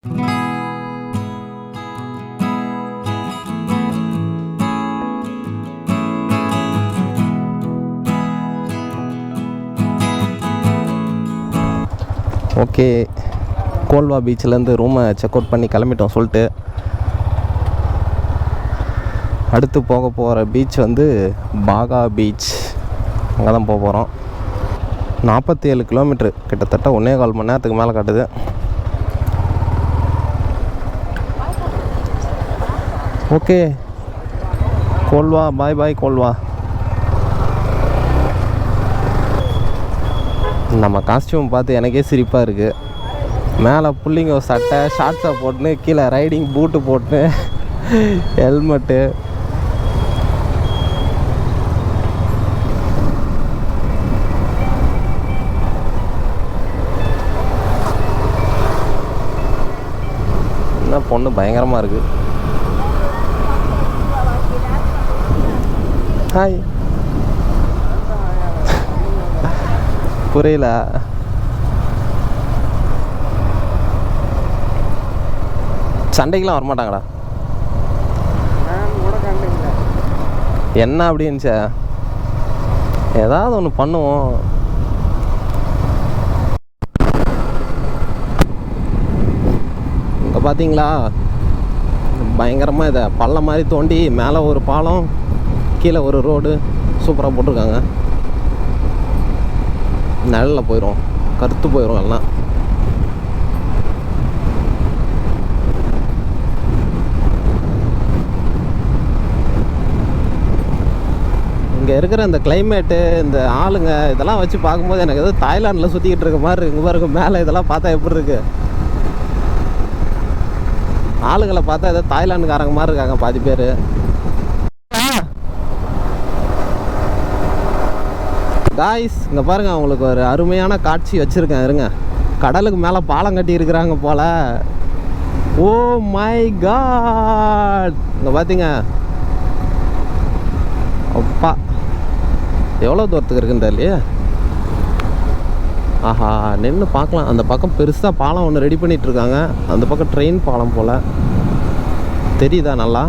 Okay, Colva பீச்சிலேருந்து ரூமை check out பண்ணி கிளம்பிட்டோம் சொல்லிட்டு. அடுத்து போக போகிற பீச் வந்து பாகா பீச். அங்கே தான் போக போகிறோம். 47 கிலோமீட்ரு, கிட்டத்தட்ட 1.25 மணி நேரத்துக்கு மேலே காட்டுது. ஓகே கோல்வா, பாய் பாய் கோல்வா. நம்ம காஸ்டியூம் பார்த்து எனக்கே சிரிப்பாக இருக்குது. மேலே புள்ளிங்க சட்டை ஷார்ட்ஸை போட்டுன்னு, கீழே ரைடிங் பூட்டு போட்டுன்னு, ஹெல்மெட்டு. என்ன பொண்ணு பயங்கரமாக இருக்குது. ஹாய். புரியல. சண்டைக்கெலாம் வரமாட்டாங்களா? என்ன அப்படின்ச்சா, ஏதாவது ஒன்று பண்ணுவோம். இங்கே பார்த்தீங்களா, பயங்கரமாக இதை பள்ளம் மாதிரி தோண்டி மேலே ஒரு பாலம், கீழே ஒரு ரோடு சூப்பராக போட்டிருக்காங்க. நிழலில் போயிடும், கருத்து போயிடும் எல்லாம். இங்கே இருக்கிற இந்த கிளைமேட்டு, இந்த ஆளுங்க, இதெல்லாம் வச்சு பார்க்கும்போது எனக்கு எதோ தாய்லாண்டில் சுற்றிக்கிட்டு இருக்க மாதிரி இங்கே பாருங்க. மேலே இதெல்லாம் பார்த்தா எப்படி இருக்கு? ஆளுங்களை பார்த்தா ஏதோ தாய்லாண்டுக்காரங்க மாதிரி இருக்காங்க பாதி பேர். காய்ஸ் இங்கே பாருங்கள், அவங்களுக்கு ஒரு அருமையான காட்சி வச்சுருக்கேன். இருங்க, கடலுக்கு மேலே பாலம் கட்டி இருக்கிறாங்க போல். ஓ மை காட், இங்கே பார்த்தீங்க அப்பா, எவ்வளோ தூரத்துக்கு இருக்குன்னு தெரியலையே. ஆஹா, நின்று பார்க்கலாம். அந்த பக்கம் பெருசாக பாலம் ஒன்று ரெடி பண்ணிகிட்ருக்காங்க. அந்த பக்கம் ட்ரெயின் பாலம் போல் தெரியுதா நல்லா?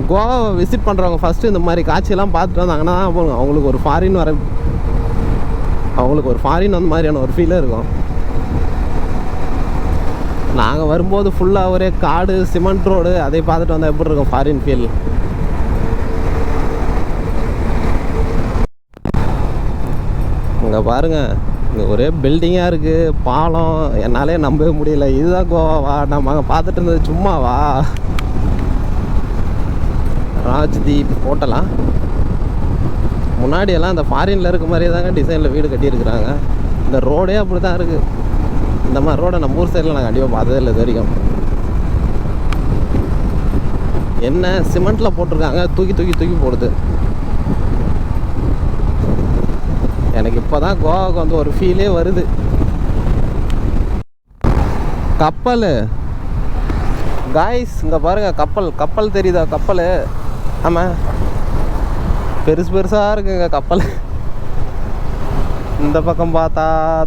கோவாவை விசிட் பண்ணுறவங்க ஃபஸ்ட்டு இந்த மாதிரி காட்சியெல்லாம் பார்த்துட்டு வந்தாங்கன்னா அவங்களுக்கு ஒரு ஃபாரின் வந்த மாதிரியான ஒரு ஃபீலே இருக்கும். நாங்கள் வரும்போது ஃபுல்லாக ஒரே காடு, சிமெண்ட் ரோடு, அதை பார்த்துட்டு வந்தால் எப்படி இருக்கும் ஃபாரின் ஃபீல். இங்கே பாருங்கள், இங்கே ஒரே பில்டிங்காக இருக்குது, பாலம். என்னாலே நம்பவே முடியல. இதுதான் கோவாவா? நம்ம அங்கே பார்த்துட்டு இருந்தது சும்மாவா? ராஜ்தீப் ஹோட்டலா? முன்னாடியெல்லாம் அந்த ஃபாரினில் இருக்க மாதிரியே தாங்க டிசைனில் வீடு கட்டியிருக்கிறாங்க. இந்த ரோடே அப்படி தான் இருக்குது. இந்த மாதிரி ரோடை நம்ம ஊர் சைடில் நான் கண்டிப்பாக பார்த்ததே இல்லை இது வரைக்கும். என்ன சிமெண்ட்டில் போட்டிருக்காங்க, தூக்கி போடுது. எனக்கு இப்போ தான் கோவாவுக்கு வந்து ஒரு ஃபீலே வருது. கப்பல் காய்ஸ், இங்கே பாருங்கள், கப்பல் தெரியுதா? கப்பல், ஆமாம், பெருசாக இருக்குங்க கப்பல். இந்த பக்கம் பார்த்தா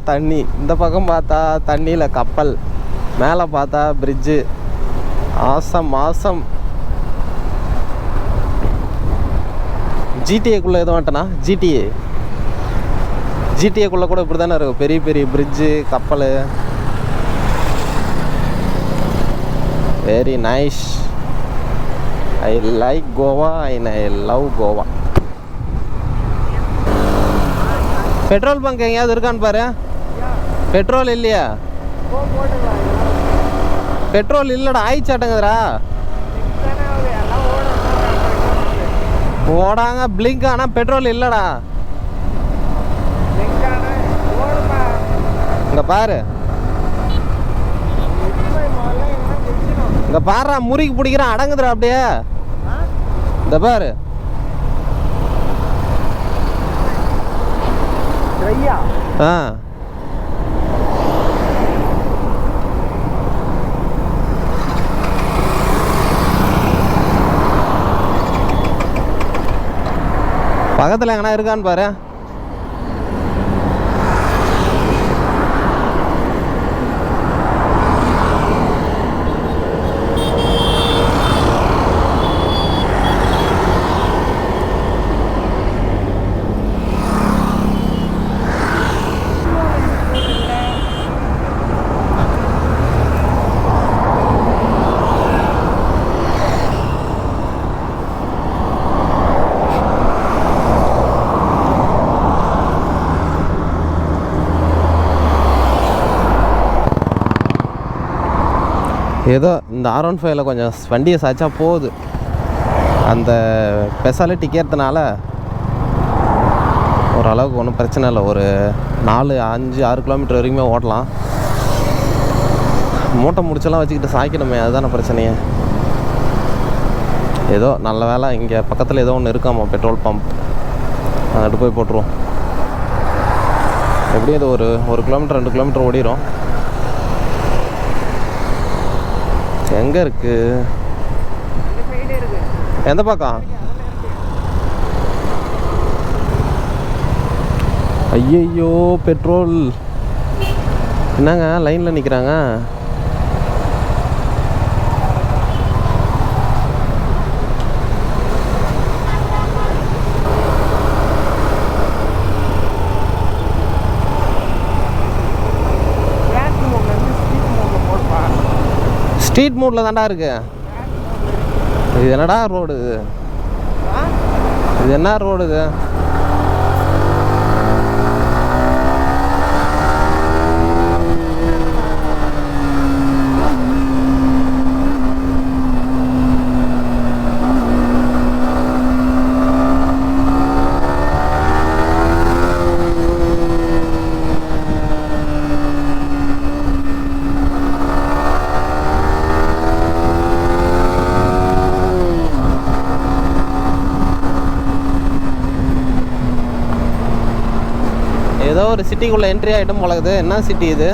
தண்ணி, இந்த பக்கம் பார்த்தா தண்ணியில் கப்பல், மேலே பார்த்தா பிரிட்ஜு. ஆசம். ஜிடிஏக்குள்ளே எதுவும் வந்துட்டேனா? ஜிடிஏக்குள்ளே கூட இப்படி தானே இருக்கும், பெரிய பெரிய பிரிட்ஜு, கப்பல். Very nice. I like Goa and I love Goa. Petrol bunk எங்கேயாவது இருக்கான்னு பாரு. பெட்ரோல் இல்லையா? பெட்ரோல் இல்லைடா, ஆயிச்சாட்டங்குதுடா. ஓடாங்க பிளிங்க், ஆனால் பெட்ரோல் இல்லைடா. இங்கே பாரு, இங்கே பாரு, முறிக்கு பிடிக்கிறான், அடங்குதுடா அப்படியே. இந்த பாரு, ஆ பக்கத்தில் எங்கன்னா இருக்கான்னு பாரு. ஏதோ இந்த R15ல கொஞ்சம் வண்டியை சாய்ச்சா போகுது. அந்த ஸ்பெஷாலிட்டி கேட்கறதுனால ஓரளவுக்கு ஒன்றும் பிரச்சனை இல்லை. ஒரு 4, 5, 6 கிலோமீட்டர் வரைக்குமே ஓட்டலாம். மூட்டை முடிச்செல்லாம் வச்சுக்கிட்டு சாய்க்கணுமே, அதுதானே பிரச்சனையே. ஏதோ நல்ல வேலை இங்கே பக்கத்தில் ஏதோ ஒன்று இருக்காமா பெட்ரோல் பம்ப், அங்கிட்டு போய் போட்டுருவோம். எப்படியும் இது ஒரு 1 கிலோமீட்டர் 2 கிலோமீட்டர் ஓடிடும். எங்கே இருக்கு? எந்த பக்கம்? ஐயோ பெட்ரோல். என்னங்க லைனில் நிற்கிறாங்க? ஸ்ட்ரீட் மோடில் தான்டா இருக்கு. இது என்னடா ரோடு? இது என்ன ரோடு இது? ஏதோ ஒரு சிட்டிக்குள்ளே என்ட்ரி ஆகிட்டும் போலகுது. என்ன சிட்டி இது?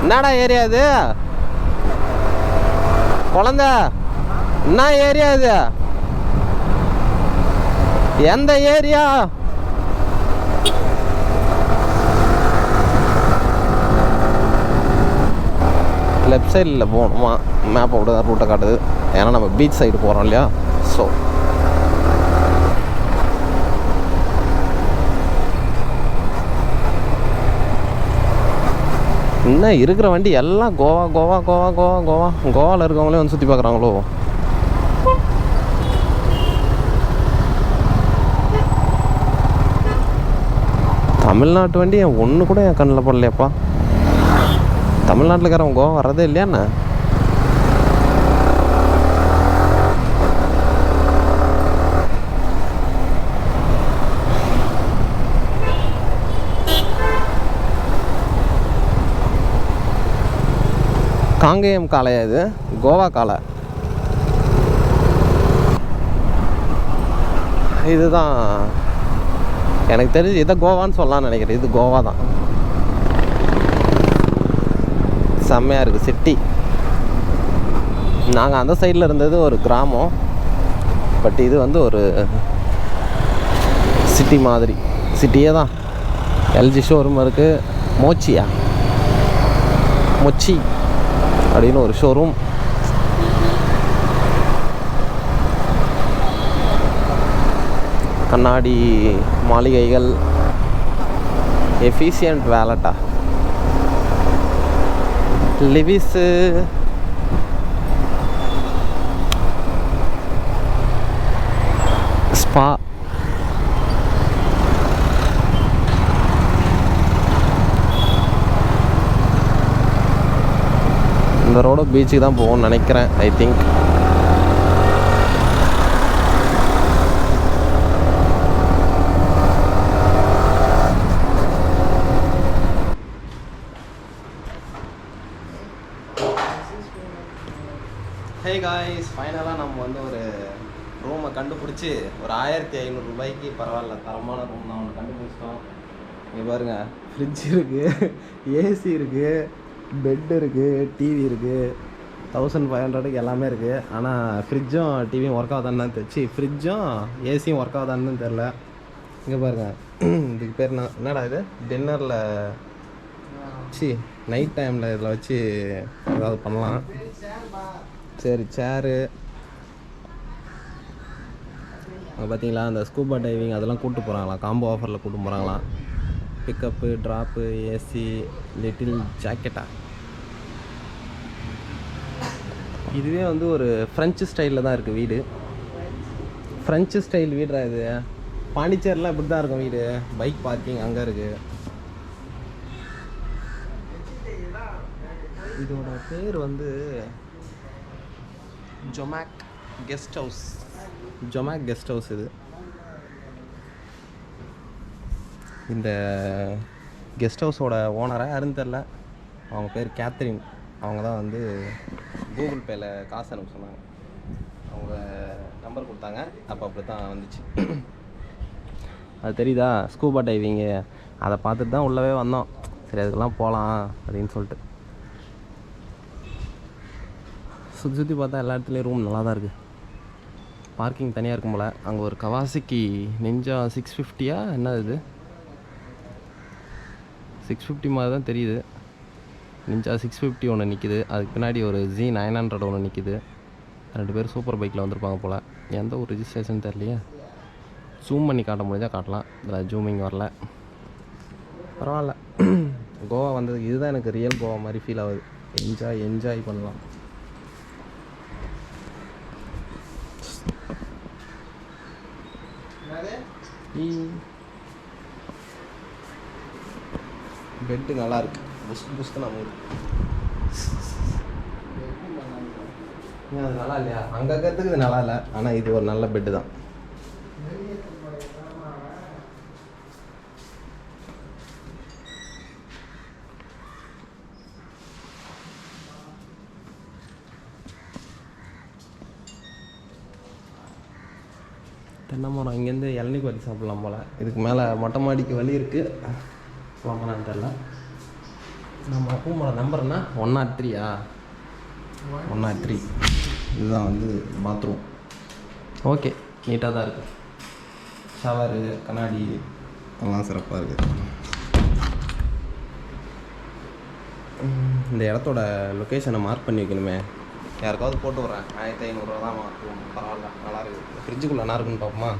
என்னடா ஏரியா இது? குழந்த என்ன ஏரியா இது? எந்த ஏரியா? லெஃப்ட் சைடில் போகணுமா? மேப்பை விட ரூட்டை காட்டுது. ஏன்னா நம்ம பீச் சைடு போகிறோம் இல்லையா. ஸோ இன்னும் இருக்கிற வண்டி எல்லாம் கோவா கோவா கோவா கோவா கோவா. கோவாவில் இருக்கவங்களே வந்து சுற்றி பார்க்குறாங்களோ. தமிழ்நாட்டு வண்டி ஒன்று கூட என் கண்ணில் படலையாப்பா. தமிழ்நாட்டில் இருக்கிறவங்க கோவா வர்றதே இல்லையாண்ணா? காங்கேயம் காளையா இது? கோவா காளை இதுதான் எனக்கு தெரிஞ்சு. இதை கோவான்னு சொல்லலாம்னு நினைக்கிறேன். இது கோவா தான். செம்மையாக இருக்குது சிட்டி. நாங்கள் அந்த சைடில் இருந்தது ஒரு கிராமம். பட் இது வந்து ஒரு சிட்டி மாதிரி. சிட்டியே தான். எல்ஜி ஷோரூம் இருக்குது. மொச்சி அப்படின்னு ஒரு ஷோரூம். கண்ணாடி மாளிகைகள். எஃபிஷியன்ட் வேலட்டா. லிவிஸு. ஸ்பா. இந்த ரோடு பீச்சுக்கு தான் போகணும்னு நினைக்கிறேன். I think. ஹே காய்ஸ், ஃபைனலாக நம்ம வந்து ஒரு ரூமை கண்டுபிடிச்சி ஒரு 1500 ரூபாய்க்கு பரவாயில்ல தரமான ரூம் தான் ஒன்று கண்டுபிடிச்சிட்டோம். இங்கே பாருங்கள், ஃப்ரிட்ஜ் இருக்குது, ஏசி இருக்குது, பெட் இருக்குது, டிவி இருக்குது. 1500க்கு எல்லாமே இருக்குது. ஆனால் ஃப்ரிட்ஜும் டிவியும் ஒர்க் ஆகுதான்னு தெரிச்சு, ஃப்ரிட்ஜும் ஏசியும் ஒர்க் ஆகுதான்னு தெரில. இங்கே பாருங்கள், இதுக்கு பேர் என்னடா இது? டின்னரில் நைட் டைமில் இதில் வச்சு ஏதாவது பண்ணலாம். சரி, சேரு அங்கே பார்த்தீங்களா, அந்த ஸ்கூபா டைவிங் அதெல்லாம் கூப்பிட்டு போகிறாங்களாம். காம்போ ஆஃபரில் கூப்பிட்டு போகிறாங்களாம். பிக்கப்பு, ட்ராப்பு, ஏசி, லிட்டில் ஜாக்கெட்டா. இதுவே வந்து ஒரு ஃப்ரெஞ்சு ஸ்டைலில் தான் இருக்குது வீடு. ஃப்ரெஞ்சு ஸ்டைல் வீடுறா இது. பாண்டிச்சேரிலாம் இப்படி தான் இருக்கும் வீடு. பைக் பார்க்கிங் அங்கே இருக்குது. இதோட பேர் வந்து ஜொமேக் கெஸ்ட் ஹவுஸ். ஜொமேக் கெஸ்ட் ஹவுஸ் இது. இந்த கெஸ்ட் ஹவுஸோட ஓனராக யாருன்னு தெரில. அவங்க பேர் கேத்ரின். அவங்க தான் வந்து கூகுள் பேயில் காசு அனுப்ப சொன்னாங்க. அவங்க நம்பர் கொடுத்தாங்க. அப்போ அப்படி தான் வந்துச்சு. அது தெரியுதா, ஸ்கூபா டைவிங்கு. அதை பார்த்துட்டு தான் உள்ளவே வந்தோம். சரி அதுக்கெல்லாம் போகலாம் அப்படின்னு சொல்லிட்டு சுற்றி பார்த்தா எல்லா இடத்துலையும் ரூம் நல்லா தான் இருக்குது. பார்க்கிங் தனியாக இருக்கும் போல். அங்கே ஒரு கவாசிக்கு நிஞ்சா 650 என்ன இது 650 மாதிரி தான் தெரியுது. நிஞ்சா 650 ஒன்று நிற்கிது. அதுக்கு பின்னாடி ஒரு Z900 ஒன்று நிற்கிது. 2 பேர் சூப்பர் பைக்கில் வந்திருப்பாங்க போல். எந்த ஒரு ரிஜிஸ்ட்ரேஷன் தெரியலையே. ஜூம் பண்ணி காட்ட முடிஞ்சால் காட்டலாம். இதில் ஜூமிங் வரல. பரவாயில்ல. கோவா வந்ததுக்கு இதுதான் எனக்கு ரியல் கோவா மாதிரி ஃபீல் ஆகுது. என்ஜாய் பண்ணலாம். பெட்டு நல்லா இருக்கு. புஸ்து நம்ம அது நல்லா இல்லையா? அங்கே இருக்கிறதுக்கு இது நல்லா இல்லை. ஆனால் இது ஒரு நல்ல பெட்டு தான். தென்னை மரம். இங்கேருந்து இளநீ பறி சாப்பிட்லாம் போல். இதுக்கு மேலே மொட்டை மாடிக்கு வழி இருக்குது. போகலான்னு தெரில. நம்ம பூமோட நம்பர்னா 103. 103 இதுதான் வந்து பாத்ரூம். ஓகே, நீட்டாக தான் இருக்குது. ஷவரு, கண்ணாடி எல்லாம் சிறப்பாக இருக்குது. இந்த இடத்தோட லொக்கேஷனை மார்க் பண்ணி வைக்கணுமே. யாருக்காவது போட்டு விட்றேன். 1500 தான் மார்க்கும். பரவாயில்ல, நல்லா இருக்குது. ஃப்ரிட்ஜுக்குள்ளே என்ன இருக்குன்னு பார்ப்போமா?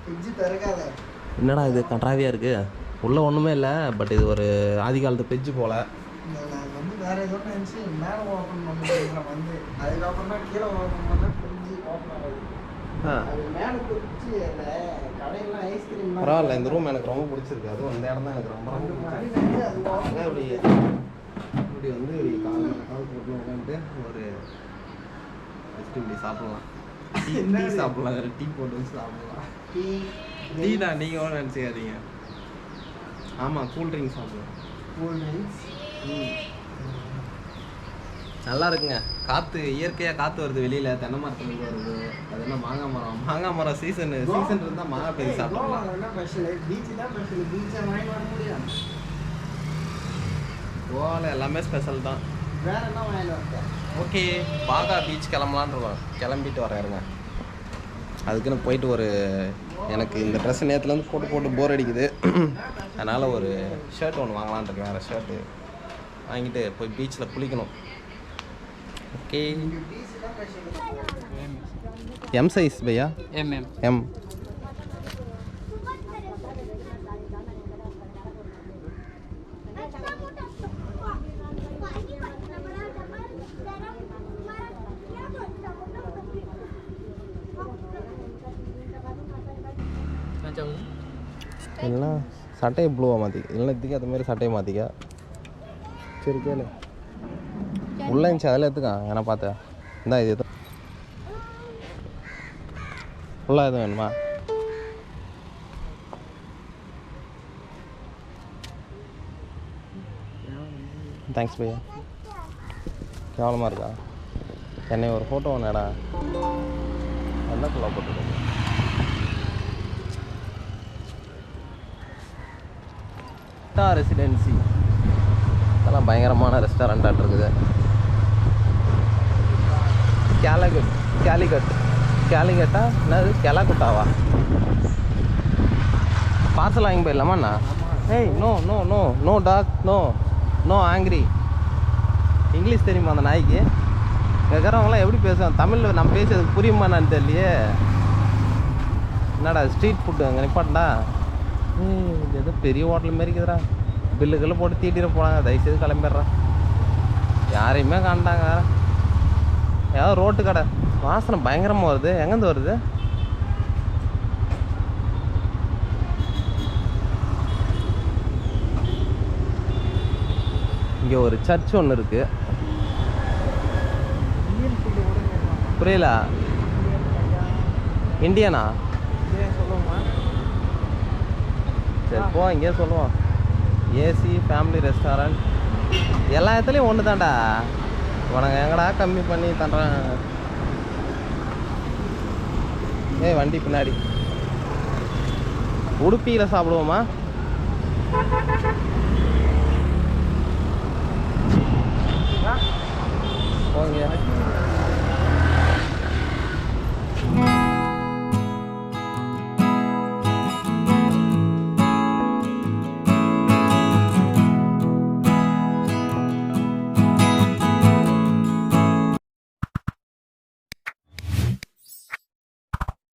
ஃப்ரிட்ஜு திறக்காத. என்னடா இது கன்றாவியாக இருக்குது. உள்ளே ஒன்றுமே இல்லை. பட் இது ஒரு ஆதி காலத்து ஃப்ரிட்ஜு போல். வந்து வேறு ஏதோ நினச்சி மேலே ஓப்பன் பண்ணுறேன். வந்து அதுக்கப்புறம் தான் கீழே ஓப்பன் பண்ணால் ஃப்ரிட்ஜு ஓப்பன் ஆகுது. அது மேலே பிடிச்சி அந்த கடையெல்லாம் ஐஸ்கிரீம். பரவாயில்ல, இந்த ரூம் எனக்கு ரொம்ப பிடிச்சிருக்கு. அதுவும் அந்த இடம் தான் எனக்கு ரொம்ப இப்படி இப்படி வந்து கால் போட்டு உட்காந்துட்டு ஒரு ஃபஸ்ட்டு இப்படி சாப்பிட்லாம். டீ சாப்பிட்லாம். வேறு டீ போட்டு வச்சு சாப்பிட்லாம். டீ தான் நீங்கள் ஒன்றும் நினச்சிக்காதீங்க. ஆமாம், கூல்ட்ரிங்க்ஸ் சாப்பிடுவோம். கூல்ட்ரிங்க்ஸ் நல்லா இருக்குங்க. காற்று இயற்கையாக காற்று வருது வெளியில். தென்னை மரத்துலேருந்து வருது. அது என்ன மாங்காய் மரம் சீசன் இருந்தால் மாங்காய் பெரிய சாப்பிடலாம். கோவாவில் எல்லாமே ஸ்பெஷல் தான். வேறு என்ன வாங்கிட்டு வரேன். ஓகே, பாகா பீச் கிளம்பலான்னு இருக்கோம். கிளம்பிட்டு வரேருங்க. அதுக்குன்னு போயிட்டு ஒரு எனக்கு இந்த ட்ரெஸ்ஸு நேற்றுலேருந்து போட்டு போர் அடிக்குது. அதனால் ஒரு ஷர்ட் ஒன்று வாங்கலான்னு இருக்கேன். வேறு ஷர்ட்டு வாங்கிட்டு போய் பீச்சில் குளிக்கணும். ஓகே, எம் சைஸ் பையா? எம். இல்லைன்னா சட்டையை ப்ளூவாக மாற்றிக்க. இல்லைன்னா இதுக்கு அது மாதிரி சட்டையை மாற்றிக்க. சரி கேளு. உள்ளே இருந்துச்சு அதில் எடுத்துக்கா. ஏன்னா பார்த்தேன். இந்தா இது எது ஃபுல்லாக எதுவும் வேணுமா? தேங்க்ஸ் பையா. கேவலமாக இருக்கா? என்னை ஒரு ஃபோட்டோ ஒன்றுடா. நல்லா ஃபுல்லாக போட்டுருக்கேன். ரெசிடென்சி இதெல்லாம் பயங்கரமான ரெஸ்டாரண்ட்டாக இருக்குது. கேலிகட்டா என்னது? கெலாக்குட்டாவா? பார்சல் வாங்கி போயிடலாமாண்ணா? ஏய், no dog, no angry. English தெரியுமா அந்த நாய்க்கு? கேட்குறவங்களாம் எப்படி பேசுவாங்க தமிழில்? நம்ம பேசுறதுக்கு புரியுமான்னு தெரியலையே. என்னடா ஸ்ட்ரீட் ஃபுட்டு அங்கே நிப்பாட்டா? இது எதோ பெரிய ஹோட்டல் மாரி இருக்குதுடா. பில்லுக்கெல்லாம் போட்டு தீட்டிட போனாங்க. தயவுசெய்து கிளம்பிடுறேன். யாரையுமே காண்டாங்க. ஏதாவது ரோட்டு கடை வாசனை பயங்கரமாக வருது. எங்கேருந்து வருது? இங்கே ஒரு சர்ச் ஒன்று இருக்குது. புரியல. இந்தியனா? சொல்லுவோமா? சரி போ, இங்கே சொல்லுவோம். ஏசி ஃபேமிலி ரெஸ்டாரண்ட் எல்லா இடத்துலையும் ஒன்று தான்டா. உனக்கு எங்கடா கம்மி பண்ணி தர்றேன். ஏய் வண்டி பின்னாடி. உடுப்பியில் சாப்பிடுவோமா?